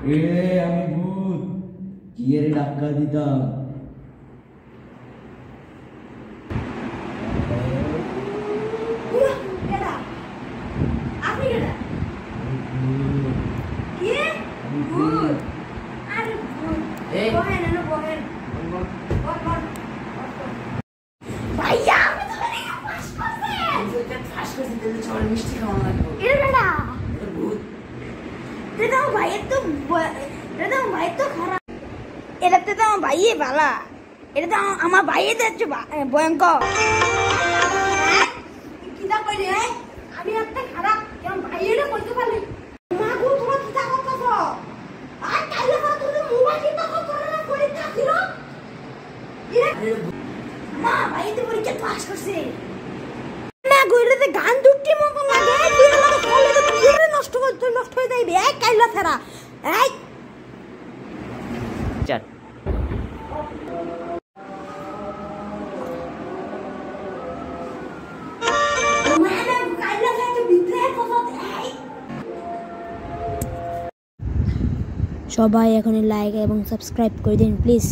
এ আমি ভূত কি এর ডাক্কা দিতাম মিষ্টি খাওয়া লাগবে এটাতে তো আমার ভাইয়ে ভালা, এটা তো আমার ভাইয়ে যাচ্ছে ভয়ঙ্কর। কিতা কইলি আমি একটা খারাপ কেমন ভাইয়েরে কইতে পারলি মা গো তোরা কিতা করতেছ? আর কাইলে তো তুমি মোবাইল কিতা করছ না পরীক্ষা ছিল মা ভাইতে পরীক্ষা পাস করছে না গইলে গান দুটি মতো লাগে তুই আমার কলেজে বিয়ে নষ্ট হয়ে যাইবে এই কাইলা ছাড়া এই চার সবাই এখন লাইক এবং সাবস্ক্রাইব করে দিন প্লিজ।